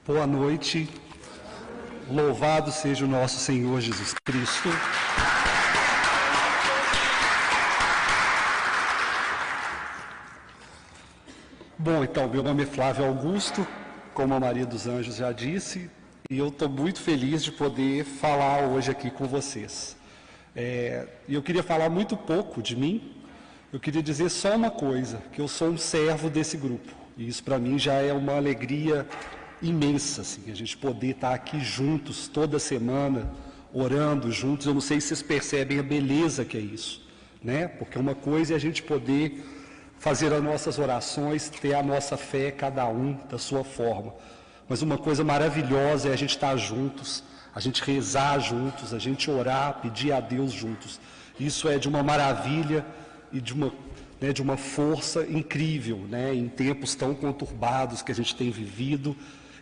Boa noite, louvado seja o nosso Senhor Jesus Cristo. Bom, então, meu nome é Flávio Augusto, como a Maria dos Anjos já disse, e eu estou muito feliz de poder falar hoje aqui com vocês. E eu queria falar muito pouco de mim, eu queria dizer só uma coisa, que eu sou um servo desse grupo, e isso para mim já é uma alegria imensa, assim, a gente poder estar aqui juntos toda semana, orando juntos. Eu não sei se vocês percebem a beleza que é isso, né? Porque uma coisa é a gente poder fazer as nossas orações, ter a nossa fé, cada um da sua forma. Mas uma coisa maravilhosa é a gente estar juntos, a gente rezar juntos, a gente orar, pedir a Deus juntos. Isso é de uma maravilha e de uma força incrível, né? Em tempos tão conturbados que a gente tem vivido.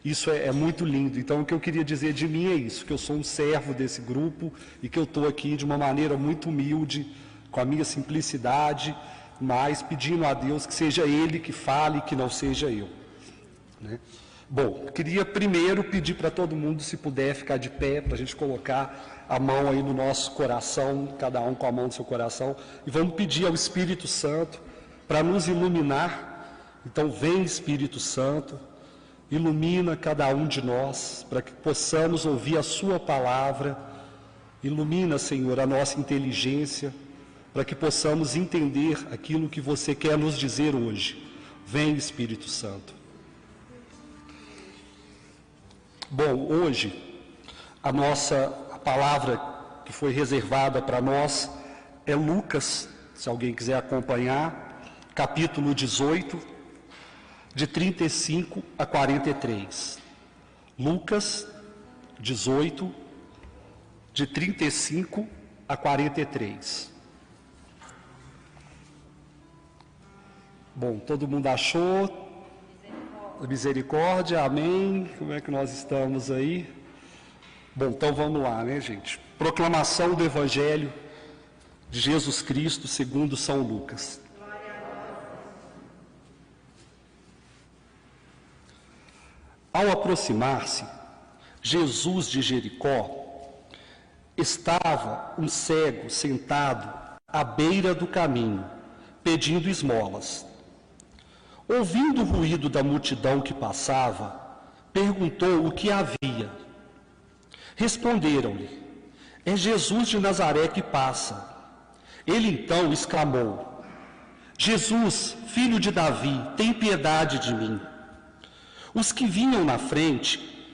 Isso é muito lindo. Então, o que eu queria dizer de mim é isso, que eu sou um servo desse grupo e que eu estou aqui de uma maneira muito humilde, com a minha simplicidade, mas pedindo a Deus que seja Ele que fale, que não seja eu, né? Bom, queria primeiro pedir para todo mundo, se puder, ficar de pé, para a gente colocar a mão aí no nosso coração, cada um com a mão no seu coração, e vamos pedir ao Espírito Santo para nos iluminar. Então, vem Espírito Santo, ilumina cada um de nós, para que possamos ouvir a sua palavra. Ilumina, Senhor, a nossa inteligência, para que possamos entender aquilo que você quer nos dizer hoje. Vem, Espírito Santo. Bom, hoje, a palavra que foi reservada para nós é Lucas, se alguém quiser acompanhar, capítulo 18, de 35 a 43. Lucas 18, de 35 a 43. Bom, todo mundo achou? Misericórdia, amém. Como é que nós estamos aí? Bom, então vamos lá, né, gente? Proclamação do Evangelho de Jesus Cristo segundo São Lucas. Ao aproximar-se Jesus de Jericó, estava um cego sentado à beira do caminho, pedindo esmolas. Ouvindo o ruído da multidão que passava, perguntou o que havia. Responderam-lhe: é Jesus de Nazaré que passa. Ele então exclamou: Jesus, filho de Davi, tem piedade de mim. Os que vinham na frente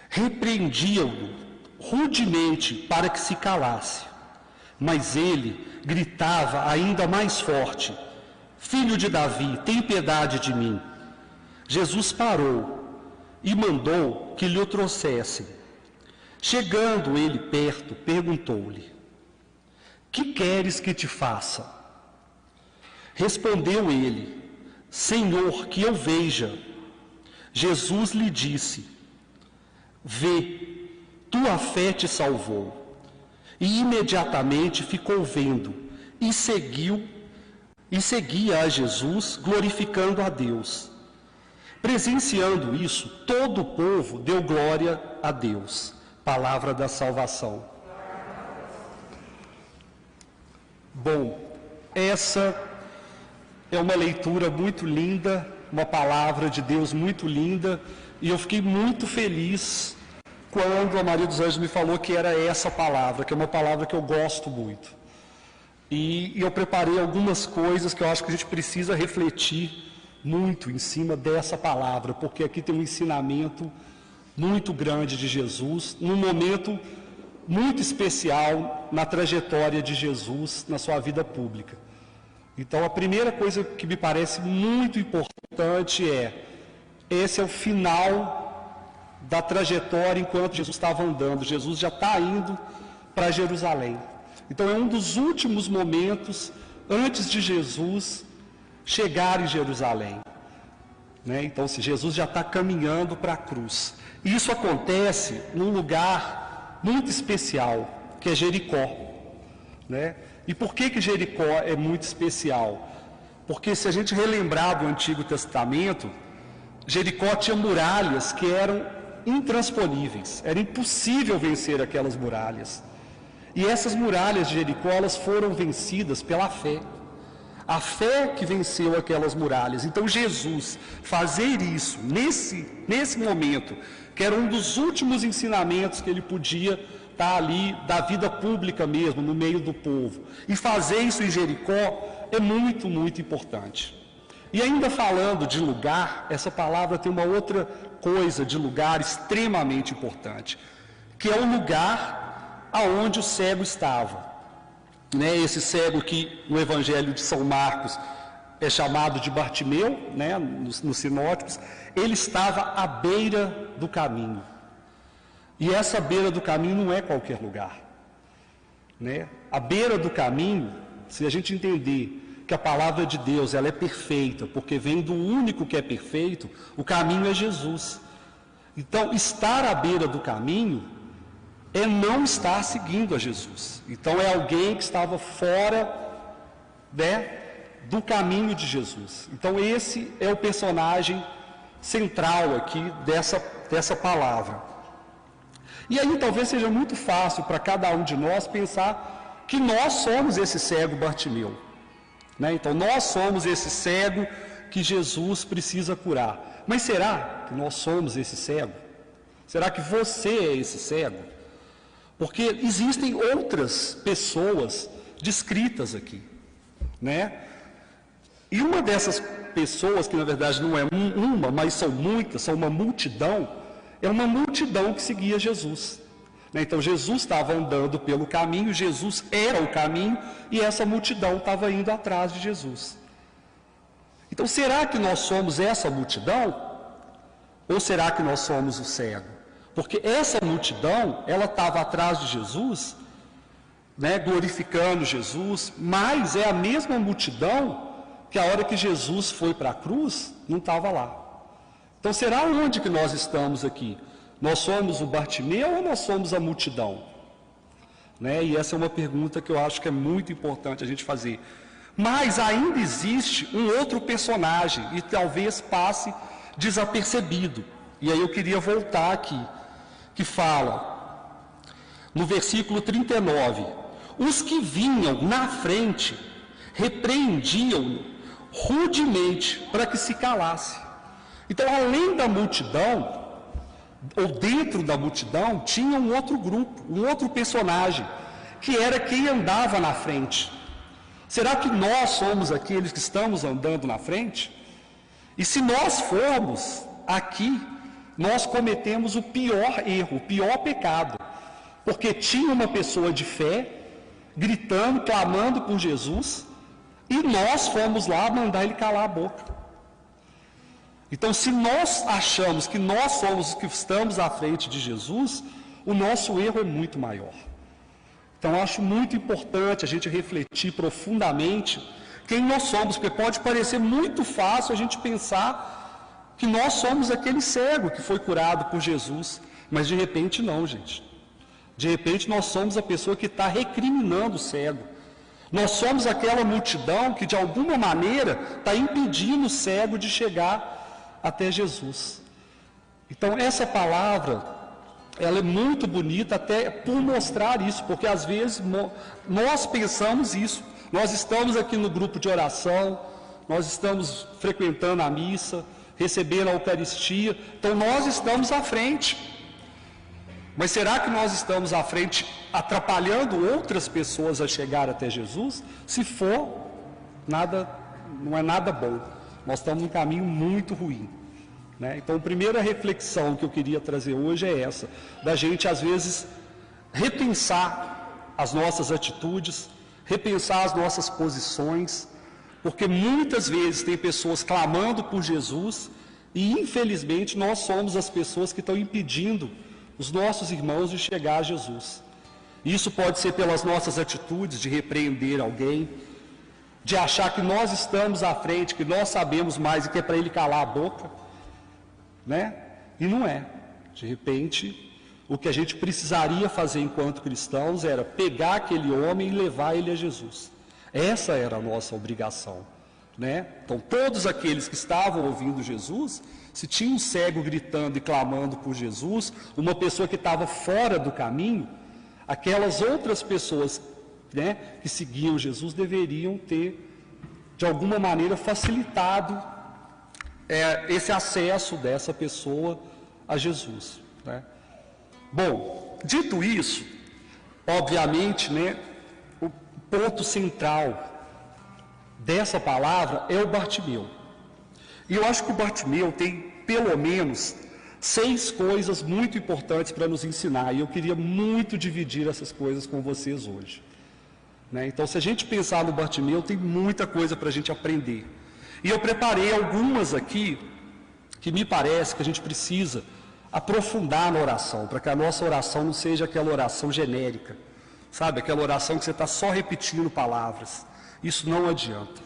repreendiam-no rudemente para que se calasse, mas ele gritava ainda mais forte: Filho de Davi, tem piedade de mim. Jesus parou e mandou que lhe o trouxessem. Chegando ele perto, perguntou-lhe: que queres que te faça? Respondeu ele: Senhor, que eu veja. Jesus lhe disse: vê, tua fé te salvou. E imediatamente ficou vendo e seguia a Jesus, glorificando a Deus. Presenciando isso, todo o povo deu glória a Deus. Palavra da salvação. Bom, essa é uma leitura muito linda, uma palavra de Deus muito linda, e eu fiquei muito feliz quando a Maria dos Anjos me falou que era essa palavra, que é uma palavra que eu gosto muito. E eu preparei algumas coisas que eu acho que a gente precisa refletir muito em cima dessa palavra, porque aqui tem um ensinamento muito grande de Jesus, num momento muito especial na trajetória de Jesus na sua vida pública. Então, a primeira coisa que me parece muito importante esse é o final da trajetória enquanto Jesus estava andando. Jesus já está indo para Jerusalém. Então, é um dos últimos momentos antes de Jesus chegar em Jerusalém, né? Então, se Jesus já está caminhando para a cruz. E isso acontece num lugar muito especial, que é Jericó, né? E por que Jericó é muito especial? Porque se a gente relembrar do Antigo Testamento, Jericó tinha muralhas que eram intransponíveis, era impossível vencer aquelas muralhas. E essas muralhas de Jericó, elas foram vencidas pela fé. A fé que venceu aquelas muralhas. Então Jesus fazer isso nesse momento, que era um dos últimos ensinamentos que ele podia estar ali, da vida pública mesmo, no meio do povo, e fazer isso em Jericó, é muito, muito importante. E ainda falando de lugar, essa palavra tem uma outra coisa de lugar extremamente importante, que é o lugar aonde o cego estava. Né, esse cego que no Evangelho de São Marcos é chamado de Bartimeu, né, nos sinóticos, ele estava à beira do caminho. E essa beira do caminho não é qualquer lugar. Né? A beira do caminho, se a gente entender que a palavra de Deus ela é perfeita, porque vem do único que é perfeito, o caminho é Jesus. Então, estar à beira do caminho é não estar seguindo a Jesus. Então, é alguém que estava fora, né, do caminho de Jesus. Então, esse é o personagem central aqui dessa palavra. E aí, talvez seja muito fácil para cada um de nós pensar que nós somos esse cego Bartimeu. Né? Então, nós somos esse cego que Jesus precisa curar. Mas será que nós somos esse cego? Será que você é esse cego? Porque existem outras pessoas descritas aqui, né? E uma dessas pessoas, que na verdade não é uma, mas são muitas, são uma multidão, é uma multidão que seguia Jesus. Né? Então Jesus estava andando pelo caminho, Jesus era o caminho, e essa multidão estava indo atrás de Jesus. Então será que nós somos essa multidão? Ou será que nós somos o cego? Porque essa multidão, ela estava atrás de Jesus, né, glorificando Jesus, mas é a mesma multidão que a hora que Jesus foi para a cruz, não estava lá. Então será onde que nós estamos aqui? Nós somos o Bartimeu ou nós somos a multidão? Né? E essa é uma pergunta que eu acho que é muito importante a gente fazer. Mas ainda existe um outro personagem, e talvez passe desapercebido. E aí eu queria voltar aqui, que fala, no versículo 39, os que vinham na frente repreendiam-no rudemente para que se calasse. Então, além da multidão, ou dentro da multidão, tinha um outro grupo, um outro personagem, que era quem andava na frente. Será que nós somos aqueles que estamos andando na frente? E se nós formos aqui, nós cometemos o pior erro, o pior pecado, porque tinha uma pessoa de fé, gritando, clamando por Jesus, e nós fomos lá mandar ele calar a boca. Então, se nós achamos que nós somos os que estamos à frente de Jesus, o nosso erro é muito maior. Então, eu acho muito importante a gente refletir profundamente quem nós somos, porque pode parecer muito fácil a gente pensar que nós somos aquele cego que foi curado por Jesus, mas de repente não, gente. De repente nós somos a pessoa que está recriminando o cego. Nós somos aquela multidão que de alguma maneira está impedindo o cego de chegar até Jesus. Então essa palavra, ela é muito bonita até por mostrar isso, porque às vezes nós pensamos isso. Nós estamos aqui no grupo de oração, nós estamos frequentando a missa, recebendo a Eucaristia, então nós estamos à frente. Mas será que nós estamos à frente atrapalhando outras pessoas a chegar até Jesus? Se for, não é nada bom. Nós estamos num caminho muito ruim. Né? Então, a primeira reflexão que eu queria trazer hoje é essa, da gente às vezes repensar as nossas atitudes, repensar as nossas posições, porque muitas vezes tem pessoas clamando por Jesus e, infelizmente, nós somos as pessoas que estão impedindo os nossos irmãos de chegar a Jesus. Isso pode ser pelas nossas atitudes de repreender alguém, de achar que nós estamos à frente, que nós sabemos mais e que é para ele calar a boca, né? E não é. De repente, o que a gente precisaria fazer enquanto cristãos era pegar aquele homem e levar ele a Jesus. Essa era a nossa obrigação, né? Então, todos aqueles que estavam ouvindo Jesus, se tinha um cego gritando e clamando por Jesus, uma pessoa que estava fora do caminho, aquelas outras pessoas, né, que seguiam Jesus deveriam ter, de alguma maneira, facilitado esse acesso dessa pessoa a Jesus, né? Bom, dito isso, obviamente, né, o ponto central dessa palavra é o Bartimeu. E eu acho que o Bartimeu tem, pelo menos, 6 coisas muito importantes para nos ensinar. E eu queria muito dividir essas coisas com vocês hoje, né? Então, se a gente pensar no Bartimeu, tem muita coisa para a gente aprender. E eu preparei algumas aqui, que me parece que a gente precisa aprofundar na oração, para que a nossa oração não seja aquela oração genérica, sabe? Aquela oração que você está só repetindo palavras. Isso não adianta,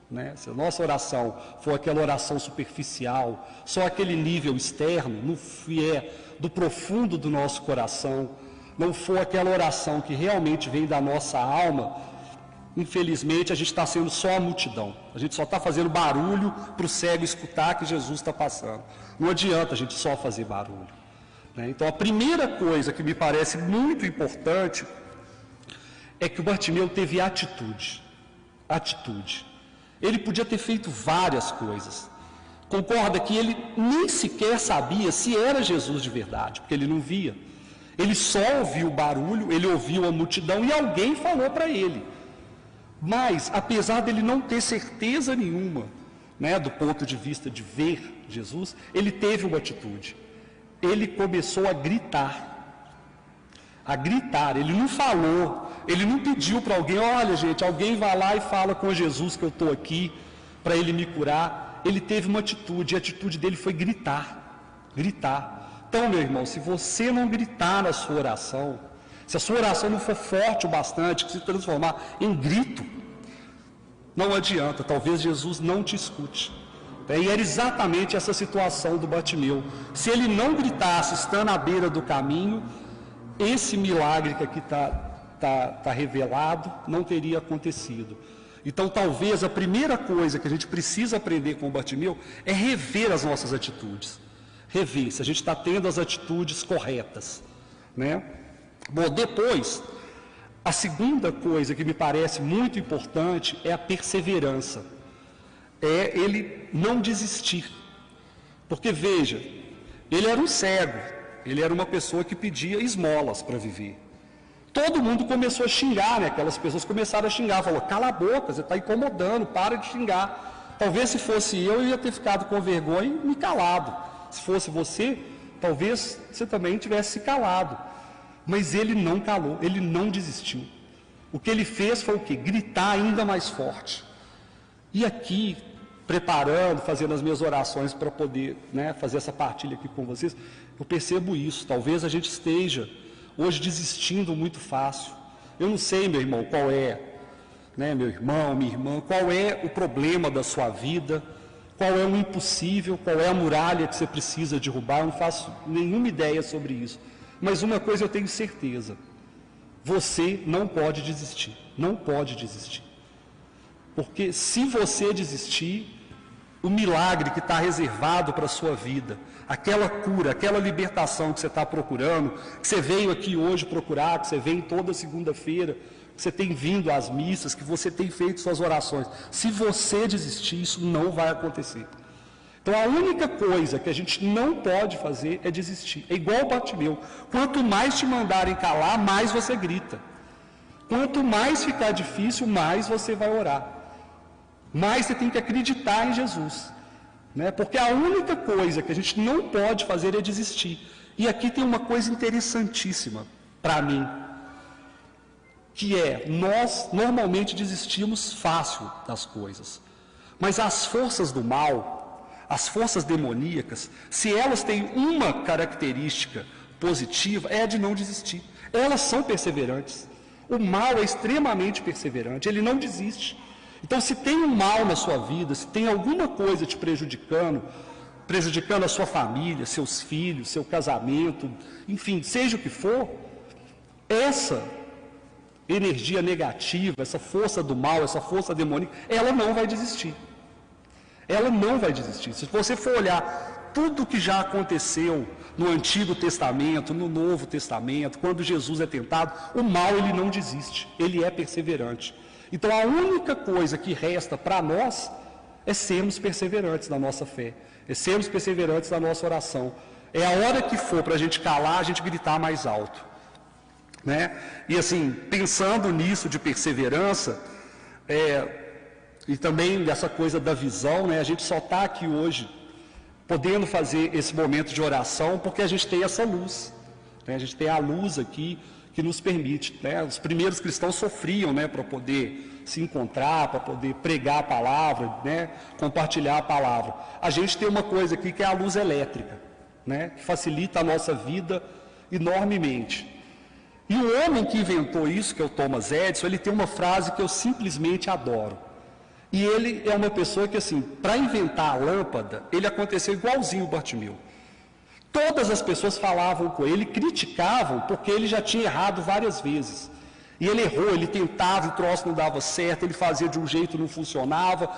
né? Se a nossa oração for aquela oração superficial, só aquele nível externo, não vier do profundo do nosso coração, não for aquela oração que realmente vem da nossa alma, infelizmente a gente está sendo só a multidão. A gente só está fazendo barulho para o cego escutar que Jesus está passando. Não adianta a gente só fazer barulho, né? Então, a primeira coisa que me parece muito importante é que o Bartimeu teve atitude. Atitude. Ele podia ter feito várias coisas. Concorda que ele nem sequer sabia se era Jesus de verdade, porque ele não via. Ele só ouviu o barulho, ele ouviu a multidão e alguém falou para ele. Mas, apesar dele não ter certeza nenhuma, né, do ponto de vista de ver Jesus, ele teve uma atitude. Ele começou a gritar. A gritar. Ele não falou, ele não pediu para alguém, olha gente, alguém vai lá e fala com Jesus que eu estou aqui, para ele me curar. Ele teve uma atitude, e a atitude dele foi gritar. Gritar. Então, meu irmão, se você não gritar na sua oração, se a sua oração não for forte o bastante, que se transformar em grito, não adianta, talvez Jesus não te escute. E era exatamente essa situação do Bartimeu. Se ele não gritasse, estando à beira do caminho, esse milagre que aqui está revelado não teria acontecido. Então, talvez a primeira coisa que a gente precisa aprender com o Bartimeu é rever as nossas atitudes. Rever se a gente está tendo as atitudes corretas, né? Bom, depois, a segunda coisa que me parece muito importante é a perseverança. É ele não desistir. Porque, veja, ele era um cego, ele era uma pessoa que pedia esmolas para viver. Todo mundo começou a xingar, né? Aquelas pessoas começaram a xingar, falou, cala a boca, você está incomodando, para de xingar. Talvez se fosse eu ia ter ficado com vergonha e me calado. Se fosse você, talvez você também tivesse se calado. Mas ele não calou, ele não desistiu. O que ele fez foi o quê? Gritar ainda mais forte. E aqui, preparando, fazendo as minhas orações para poder, né, fazer essa partilha aqui com vocês, eu percebo isso. Talvez a gente esteja hoje desistindo muito fácil. Eu não sei, meu irmão, qual é, né, meu irmão, minha irmã, qual é o problema da sua vida, qual é o impossível, qual é a muralha que você precisa derrubar. Eu não faço nenhuma ideia sobre isso. Mas uma coisa eu tenho certeza, você não pode desistir, não pode desistir. Porque se você desistir, o milagre que está reservado para a sua vida, aquela cura, aquela libertação que você está procurando, que você veio aqui hoje procurar, que você vem toda segunda-feira, que você tem vindo às missas, que você tem feito suas orações, se você desistir, isso não vai acontecer. Então, a única coisa que a gente não pode fazer é desistir. É igual o Bartimeu. Quanto mais te mandarem calar, mais você grita. Quanto mais ficar difícil, mais você vai orar. Mais você tem que acreditar em Jesus, né? Porque a única coisa que a gente não pode fazer é desistir. E aqui tem uma coisa interessantíssima para mim, que é, nós normalmente desistimos fácil das coisas. Mas as forças do mal, as forças demoníacas, se elas têm uma característica positiva, é a de não desistir. Elas são perseverantes. O mal é extremamente perseverante, ele não desiste. Então, se tem um mal na sua vida, se tem alguma coisa te prejudicando a sua família, seus filhos, seu casamento, enfim, seja o que for, essa energia negativa, essa força do mal, essa força demoníaca, ela não vai desistir. ela não vai desistir. Se você for olhar tudo que já aconteceu no Antigo Testamento, no Novo Testamento, quando Jesus é tentado, o mal ele não desiste, ele é perseverante. Então a única coisa que resta para nós é sermos perseverantes na nossa fé, é sermos perseverantes na nossa oração. É a hora que for para a gente calar, a gente gritar mais alto, né? E assim, pensando nisso de perseverança, e também dessa coisa da visão, né? A gente só está aqui hoje podendo fazer esse momento de oração porque a gente tem essa luz, né? A gente tem a luz aqui que nos permite, né? Os primeiros cristãos sofriam, né, para poder se encontrar, para poder pregar a palavra, né, compartilhar a palavra. A gente tem uma coisa aqui que é a luz elétrica, né, que facilita a nossa vida enormemente. E o homem que inventou isso, que é o Thomas Edison, ele tem uma frase que eu simplesmente adoro. E ele é uma pessoa que, assim, para inventar a lâmpada, ele aconteceu igualzinho o Bartimeu. Todas as pessoas falavam com ele, criticavam, porque ele já tinha errado várias vezes. E ele errou, ele tentava, o troço não dava certo, ele fazia de um jeito, não funcionava.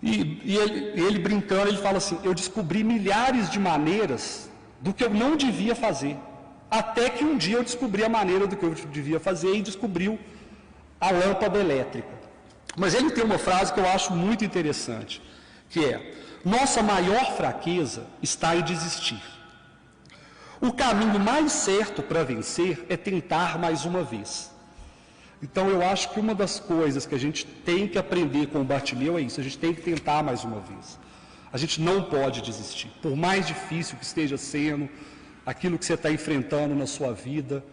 E ele brincando, ele fala assim, eu descobri milhares de maneiras do que eu não devia fazer. Até que um dia eu descobri a maneira do que eu devia fazer e descobriu a lâmpada elétrica. Mas ele tem uma frase que eu acho muito interessante, que é: nossa maior fraqueza está em desistir. O caminho mais certo para vencer é tentar mais uma vez. Então eu acho que uma das coisas que a gente tem que aprender com o Bartimeu é isso, a gente tem que tentar mais uma vez. A gente não pode desistir, por mais difícil que esteja sendo, aquilo que você está enfrentando na sua vida,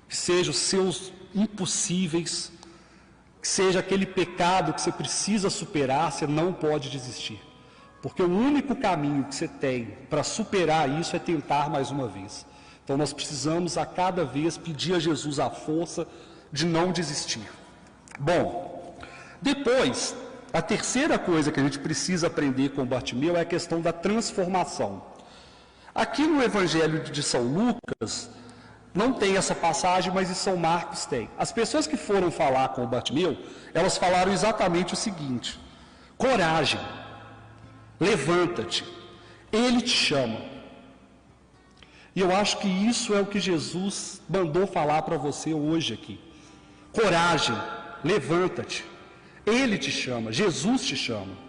que sejam os seus impossíveis, que seja aquele pecado que você precisa superar, você não pode desistir. Porque o único caminho que você tem para superar isso é tentar mais uma vez. Então nós precisamos a cada vez pedir a Jesus a força de não desistir. Bom, depois, a terceira coisa que a gente precisa aprender com Bartimeu é a questão da transformação. Aqui no Evangelho de São Lucas, não tem essa passagem, mas em São Marcos tem. As pessoas que foram falar com o Bartimeu, elas falaram exatamente o seguinte: coragem, levanta-te, ele te chama. E eu acho que isso é o que Jesus mandou falar para você hoje aqui. Coragem, levanta-te, ele te chama, Jesus te chama.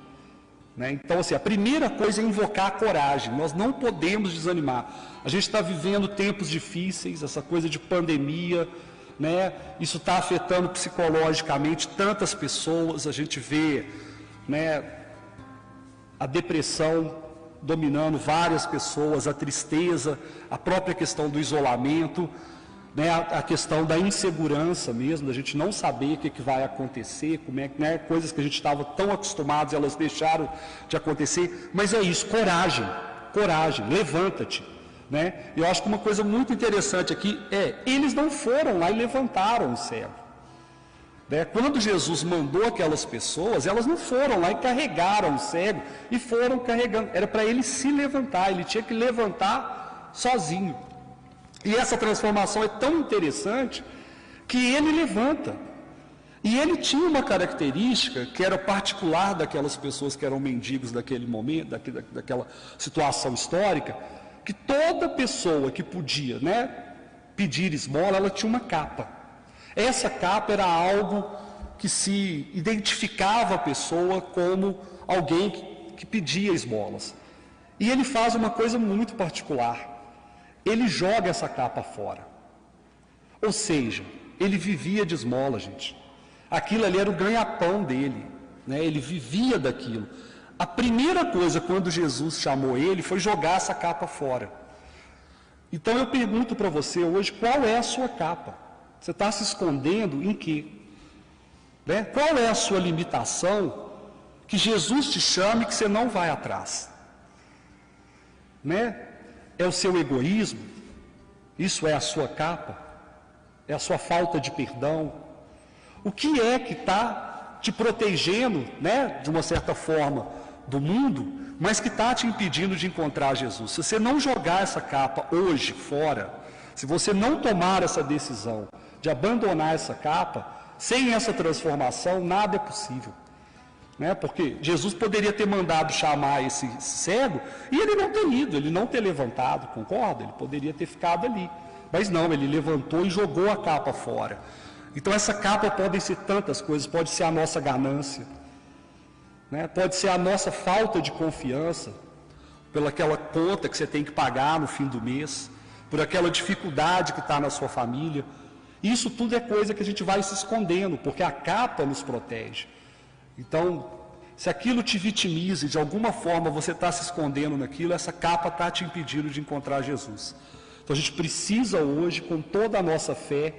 Né? Então, assim, a primeira coisa é invocar a coragem, nós não podemos desanimar. A gente está vivendo tempos difíceis, essa coisa de pandemia, né? Isso está afetando psicologicamente tantas pessoas, a gente vê, né, a depressão dominando várias pessoas, a tristeza, a própria questão do isolamento, né, a questão da insegurança mesmo, da gente não saber o que vai acontecer, como é, né, coisas que a gente estava tão acostumados, elas deixaram de acontecer. Mas é isso, coragem, levanta-te. Né? Eu acho que uma coisa muito interessante aqui é, eles não foram lá e levantaram o cego. Né? Quando Jesus mandou aquelas pessoas, elas não foram lá e carregaram o cego, e foram carregando, era para ele se levantar, ele tinha que levantar sozinho. E essa transformação é tão interessante que ele levanta. E ele tinha uma característica que era particular daquelas pessoas que eram mendigos daquele momento, daquela situação histórica, que toda pessoa que podia, né, pedir esmola, ela tinha uma capa. Essa capa era algo que se identificava a pessoa como alguém que pedia esmolas. E ele faz uma coisa muito particular. Ele joga essa capa fora. Ou seja, ele vivia de esmola, gente. Aquilo ali era o ganha-pão dele, né? Ele vivia daquilo. A primeira coisa, quando Jesus chamou ele, foi jogar essa capa fora. Então eu pergunto para você hoje, qual é a sua capa? Você está se escondendo em quê? Né? Qual é a sua limitação que Jesus te chame e que você não vai atrás? Né? É o seu egoísmo? Isso é a sua capa? É a sua falta de perdão? O que é que está te protegendo, né, de uma certa forma, do mundo, mas que está te impedindo de encontrar Jesus? Se você não jogar essa capa hoje fora, se você não tomar essa decisão de abandonar essa capa, sem essa transformação, nada é possível. né? Porque Jesus poderia ter mandado chamar esse cego e ele não ter ido, ele não ter levantado, concorda? Ele poderia ter ficado ali, mas não, ele levantou e jogou a capa fora. Então essa capa pode ser tantas coisas, pode ser a nossa ganância, né? Pode ser a nossa falta de confiança, pelaquela conta que você tem que pagar no fim do mês, por aquela dificuldade que está na sua família. Isso tudo é coisa que a gente vai se escondendo, porque a capa nos protege. Então, se aquilo te vitimiza e de alguma forma você está se escondendo naquilo, essa capa está te impedindo de encontrar Jesus. Então a gente precisa hoje, com toda a nossa fé,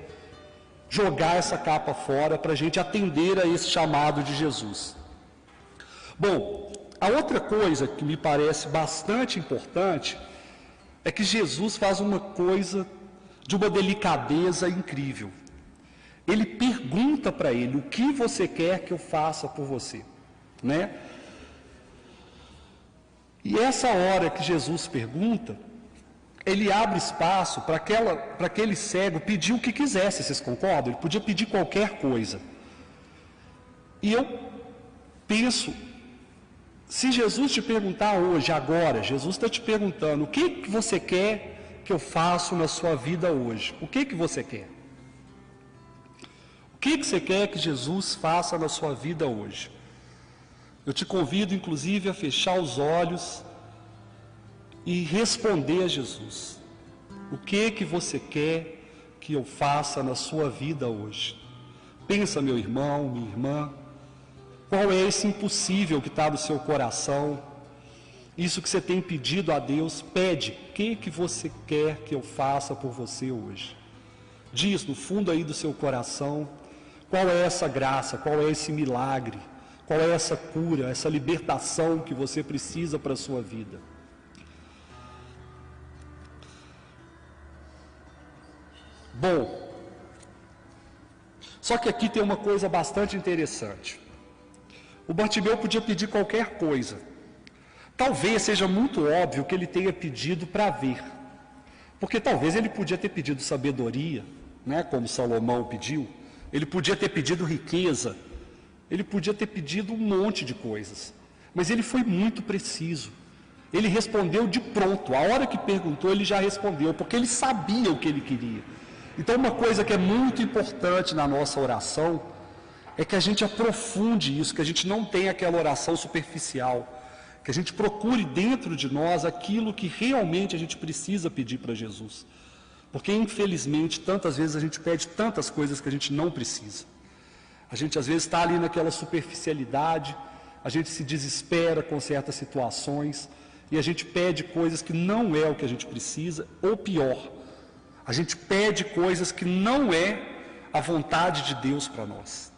jogar essa capa fora para a gente atender a esse chamado de Jesus. Bom, a outra coisa que me parece bastante importante é que Jesus faz uma coisa de uma delicadeza incrível. Ele pergunta para ele: o que você quer que eu faça por você? Né? E essa hora que Jesus pergunta, ele abre espaço para aquele cego pedir o que quisesse, vocês concordam? Ele podia pedir qualquer coisa. E eu penso, se Jesus te perguntar hoje, agora, Jesus está te perguntando: o que você quer que eu faça na sua vida hoje? O que você quer? O que você quer que Jesus faça na sua vida hoje? Eu te convido, inclusive, a fechar os olhos e responder a Jesus. O que você quer que eu faça na sua vida hoje? Pensa, meu irmão, minha irmã, qual é esse impossível que está no seu coração? Isso que você tem pedido a Deus, pede. O que você quer que eu faça por você hoje? Diz no fundo aí do seu coração, qual é essa graça, qual é esse milagre, qual é essa cura, essa libertação que você precisa para a sua vida. Bom, só que aqui tem uma coisa bastante interessante. O Bartimeu podia pedir qualquer coisa. Talvez seja muito óbvio que ele tenha pedido para ver. Porque talvez ele podia ter pedido sabedoria, né, como Salomão pediu. Ele podia ter pedido riqueza. Ele podia ter pedido um monte de coisas. Mas ele foi muito preciso. Ele respondeu de pronto. A hora que perguntou, ele já respondeu, porque ele sabia o que ele queria. Então, uma coisa que é muito importante na nossa oração é que a gente aprofunde isso, que a gente não tenha aquela oração superficial, que a gente procure dentro de nós aquilo que realmente a gente precisa pedir para Jesus. Porque, infelizmente, tantas vezes a gente pede tantas coisas que a gente não precisa. A gente, às vezes, está ali naquela superficialidade, a gente se desespera com certas situações e a gente pede coisas que não é o que a gente precisa, ou pior, a gente pede coisas que não é a vontade de Deus para nós.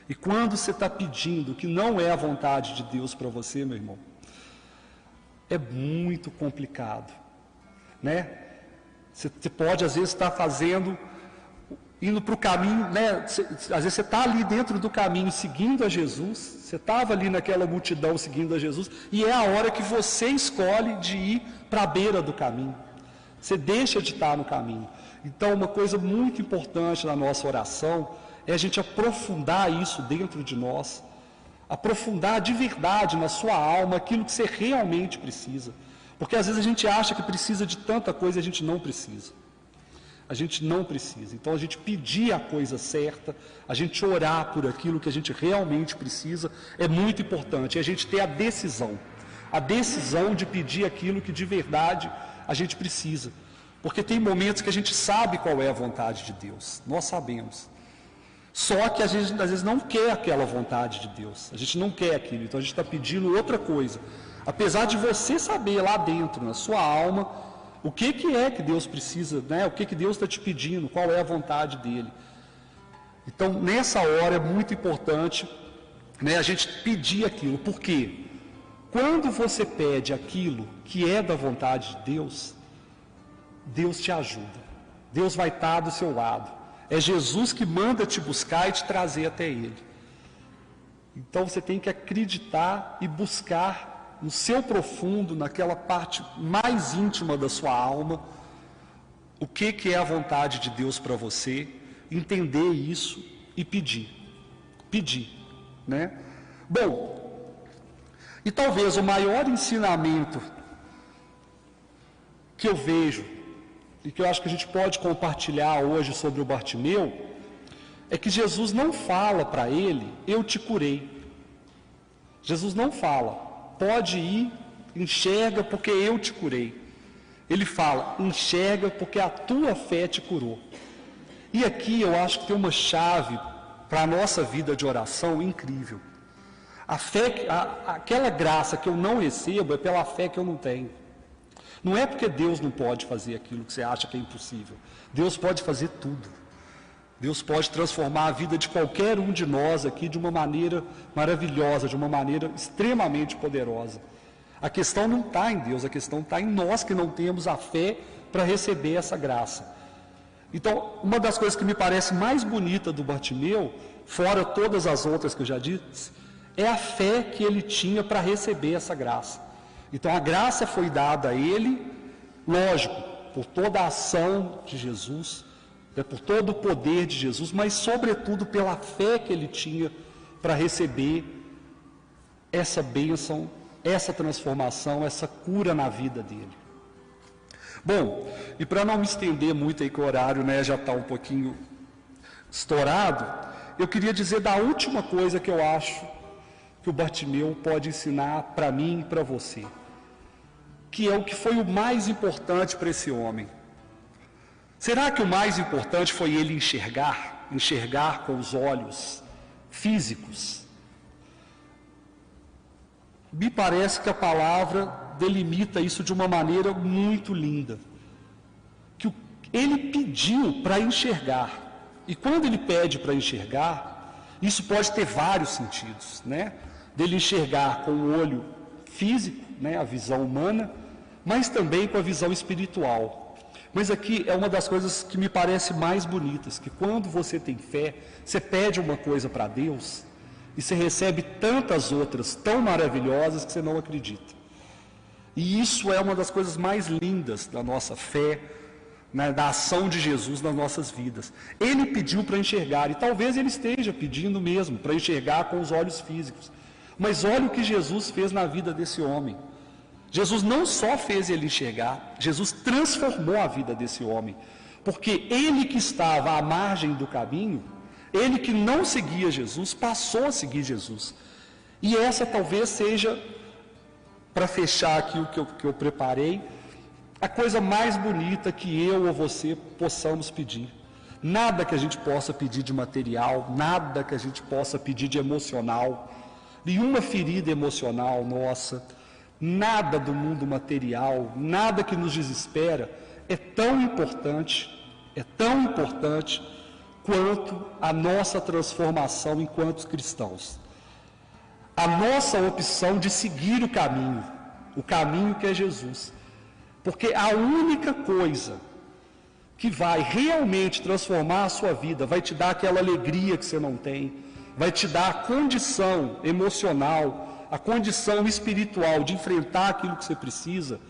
E quando você está pedindo que não é a vontade de Deus para você, meu irmão, é muito complicado, né? Você pode, às vezes, estar indo para o caminho, né? Às vezes você está ali dentro do caminho seguindo a Jesus, você estava ali naquela multidão seguindo a Jesus, e é a hora que você escolhe de ir para a beira do caminho. Você deixa de estar no caminho. Então, uma coisa muito importante na nossa oração é a gente aprofundar isso dentro de nós, aprofundar de verdade na sua alma aquilo que você realmente precisa. Porque às vezes a gente acha que precisa de tanta coisa e a gente não precisa. A gente não precisa. Então a gente pedir a coisa certa, a gente orar por aquilo que a gente realmente precisa é muito importante. E a gente ter a decisão de pedir aquilo que de verdade a gente precisa. Porque tem momentos que a gente sabe qual é a vontade de Deus, nós sabemos. Só que a gente às vezes não quer aquela vontade de Deus, a gente não quer aquilo, então a gente está pedindo outra coisa. Apesar de você saber lá dentro, na sua alma, o que é que Deus precisa, né? O que Deus está te pedindo, qual é a vontade dEle. Então, nessa hora é muito importante, né, a gente pedir aquilo. Por quê? Quando você pede aquilo que é da vontade de Deus, Deus te ajuda. Deus vai estar do seu lado. É Jesus que manda te buscar e te trazer até Ele. Então você tem que acreditar e buscar no seu profundo, naquela parte mais íntima da sua alma, o que é a vontade de Deus para você, entender isso e pedir. Pedir, né? Bom, E talvez o maior ensinamento que eu vejo, e que eu acho que a gente pode compartilhar hoje sobre o Bartimeu, é que Jesus não fala para ele, eu te curei. Jesus não fala, pode ir, enxerga porque eu te curei. Ele fala, enxerga porque a tua fé te curou. E aqui eu acho que tem uma chave para a nossa vida de oração incrível. A fé, aquela graça que eu não recebo é pela fé que eu não tenho. Não é porque Deus não pode fazer aquilo que você acha que é impossível. Deus pode fazer tudo. Deus pode transformar a vida de qualquer um de nós aqui de uma maneira maravilhosa, de uma maneira extremamente poderosa. A questão não está em Deus, a questão está em nós que não temos a fé para receber essa graça. Então, uma das coisas que me parece mais bonita do Bartimeu, fora todas as outras que eu já disse, é a fé que ele tinha para receber essa graça. Então, a graça foi dada a ele, lógico, por toda a ação de Jesus, por todo o poder de Jesus, mas, sobretudo, pela fé que ele tinha para receber essa bênção, essa transformação, essa cura na vida dele. Bom, e para não me estender muito aí, que o horário, né, já está um pouquinho estourado, eu queria dizer da última coisa que eu acho que o Bartimeu pode ensinar para mim e para você, que é o que foi o mais importante para esse homem. Será que o mais importante foi ele enxergar com os olhos físicos? Me parece que a palavra delimita isso de uma maneira muito linda. Que ele pediu para enxergar. E quando ele pede para enxergar, isso pode ter vários sentidos, né? Dele enxergar com o olho físico, né, a visão humana, mas também com a visão espiritual. Mas aqui é uma das coisas que me parece mais bonitas, que quando você tem fé, você pede uma coisa para Deus, e você recebe tantas outras tão maravilhosas que você não acredita. E isso é uma das coisas mais lindas da nossa fé, né, da ação de Jesus nas nossas vidas. Ele pediu para enxergar, e talvez ele esteja pedindo mesmo para enxergar com os olhos físicos. Mas olha o que Jesus fez na vida desse homem. Jesus não só fez ele enxergar, Jesus transformou a vida desse homem. Porque ele que estava à margem do caminho, ele que não seguia Jesus, passou a seguir Jesus. E essa talvez seja, para fechar aqui o que eu preparei, a coisa mais bonita que eu ou você possamos pedir. Nada que a gente possa pedir de material, nada que a gente possa pedir de emocional, nenhuma ferida emocional nossa, nada do mundo material, nada que nos desespera, é tão importante quanto a nossa transformação enquanto cristãos. A nossa opção de seguir o caminho que é Jesus. Porque a única coisa que vai realmente transformar a sua vida, vai te dar aquela alegria que você não tem, vai te dar a condição emocional, a condição espiritual de enfrentar aquilo que você precisa,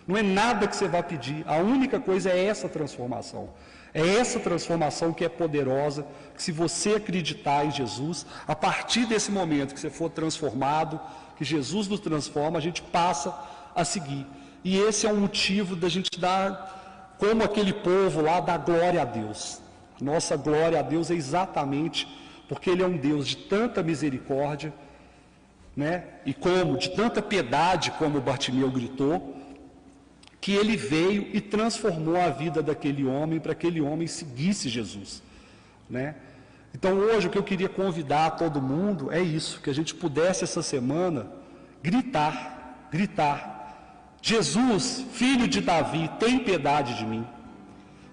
não é nada que você vai pedir, a única coisa é essa transformação. É essa transformação que é poderosa, que se você acreditar em Jesus, a partir desse momento que você for transformado, que Jesus nos transforma, a gente passa a seguir. E esse é um motivo da gente dar, como aquele povo lá, dar glória a Deus. A nossa glória a Deus é exatamente porque Ele é um Deus de tanta misericórdia, né? E de tanta piedade, como o Bartimeu gritou, que ele veio e transformou a vida daquele homem para que aquele homem seguisse Jesus, né? Então hoje o que eu queria convidar todo mundo é isso, que a gente pudesse essa semana gritar, Jesus, filho de Davi, tem piedade de mim,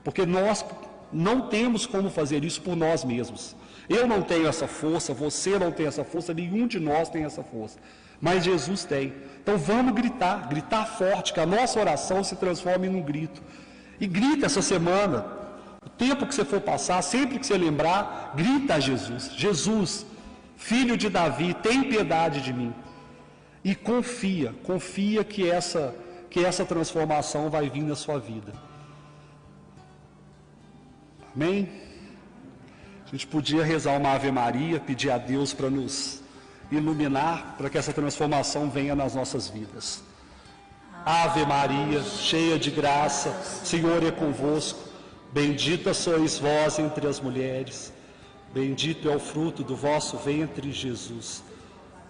porque nós não temos como fazer isso por nós mesmos. Eu não tenho essa força, você não tem essa força, nenhum de nós tem essa força, mas Jesus tem. Então vamos gritar forte, que a nossa oração se transforme num grito. E grita essa semana, o tempo que você for passar, sempre que você lembrar, grita a Jesus. Jesus, filho de Davi, tem piedade de mim. E confia que essa transformação vai vir na sua vida. Amém? A gente podia rezar uma Ave Maria, pedir a Deus para nos iluminar para que essa transformação venha nas nossas vidas. Ave Maria, cheia de graça, Senhor é convosco. Bendita sois vós entre as mulheres. Bendito é o fruto do vosso ventre, Jesus.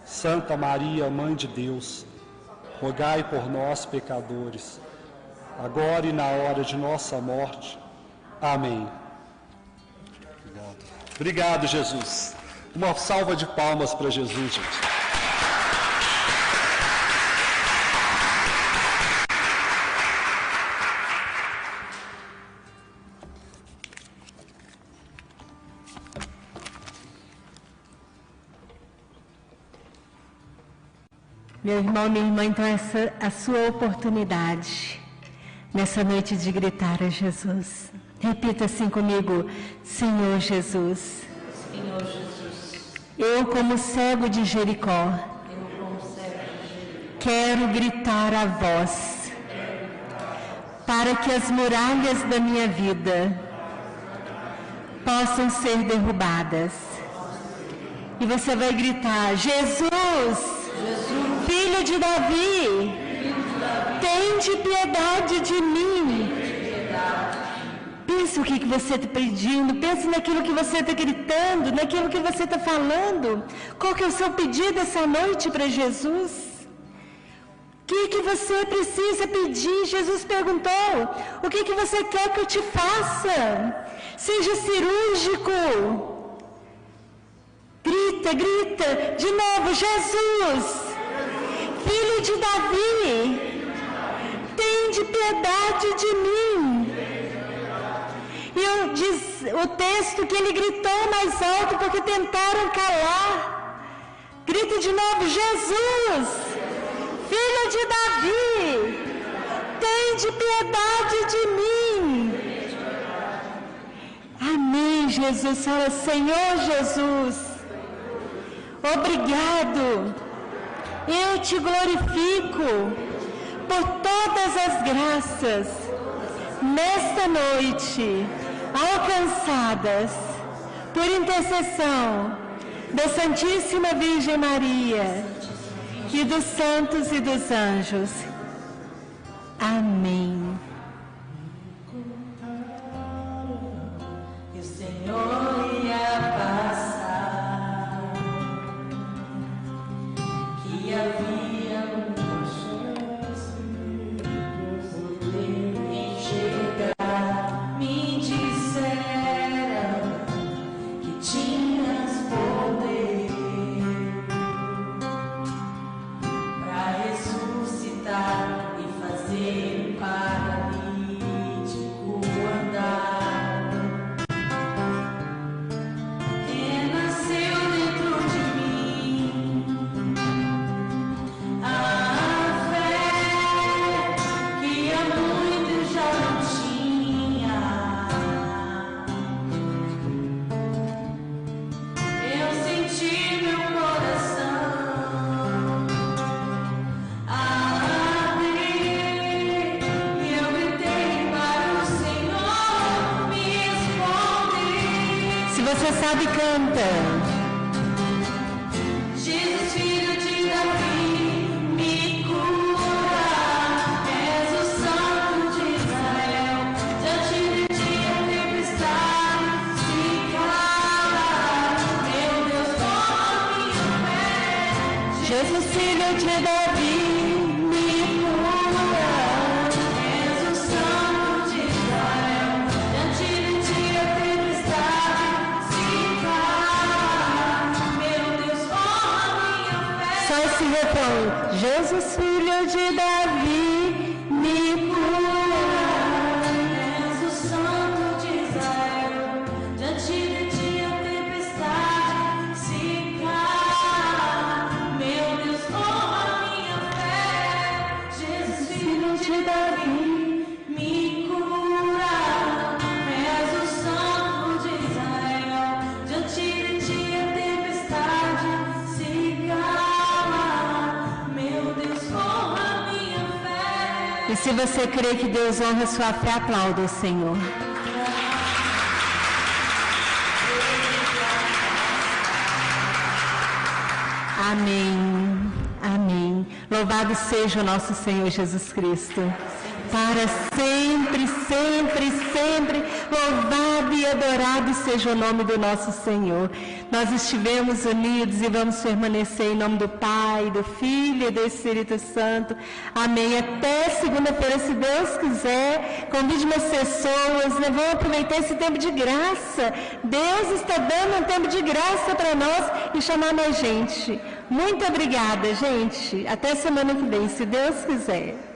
Santa Maria, Mãe de Deus, rogai por nós, pecadores, agora e na hora de nossa morte. Amém. Obrigado, Jesus. Uma salva de palmas para Jesus, gente. Meu irmão, minha irmã, então essa é a sua oportunidade nessa noite de gritar a Jesus. Repita assim comigo: Senhor Jesus. Senhor Jesus. Eu, como cego de Jericó, quero gritar a voz, para que as muralhas da minha vida possam ser derrubadas. E você vai gritar: Jesus! Filho de Davi, tende piedade de mim. Pense o que você está pedindo, pense naquilo que você está gritando, naquilo que você está falando. Qual que é o seu pedido essa noite para Jesus? O que você precisa pedir? Jesus perguntou: o que você quer que eu te faça? Seja cirúrgico. Grita, grita, de novo: Jesus, Filho de Davi, tende piedade de mim. E diz o texto que ele gritou mais alto porque tentaram calar. Grita de novo: Jesus, Filho de Davi, tende piedade de mim. Amém. Jesus fala: Senhor Jesus, obrigado, eu te glorifico por todas as graças nesta noite alcançadas por intercessão da Santíssima Virgem Maria e dos santos e dos anjos. Amém. E o Senhor ia passar, que havia uma chance de enxergar. Me disseram que tinhas poder para ressuscitar e fazer o paralítico andar. Você sabe, canta. Jesus, filho de Davi, me cura. És o Santo de Israel. Diante de ti a tempestade se cala. Meu Deus, toma minha fé. Jesus, filho de Davi, me cura. És o Santo de Israel. Diante de ti a tempestade. Esse refrão: Jesus, filho de Davi, me cura. És o Santo de Israel. Diante de ti a tempestade se cala. Meu Deus, toma minha fé. Jesus, filho de Davi, me cura. És o Santo de Israel. Diante de ti a tempestade se cala. E se você crê que Deus honra sua fé, aplauda o Senhor. Amém. Amém. Louvado seja o nosso Senhor Jesus Cristo. Para sempre, sempre, sempre, louvado e adorado seja o nome do nosso Senhor. Nós estivemos unidos e vamos permanecer em nome do Pai, do Filho e do Espírito Santo. Amém. Até segunda-feira, se Deus quiser. Convide mais pessoas, né? Vamos aproveitar esse tempo de graça. Deus está dando um tempo de graça para nós e chamar mais gente. Muito obrigada, gente. Até semana que vem, se Deus quiser.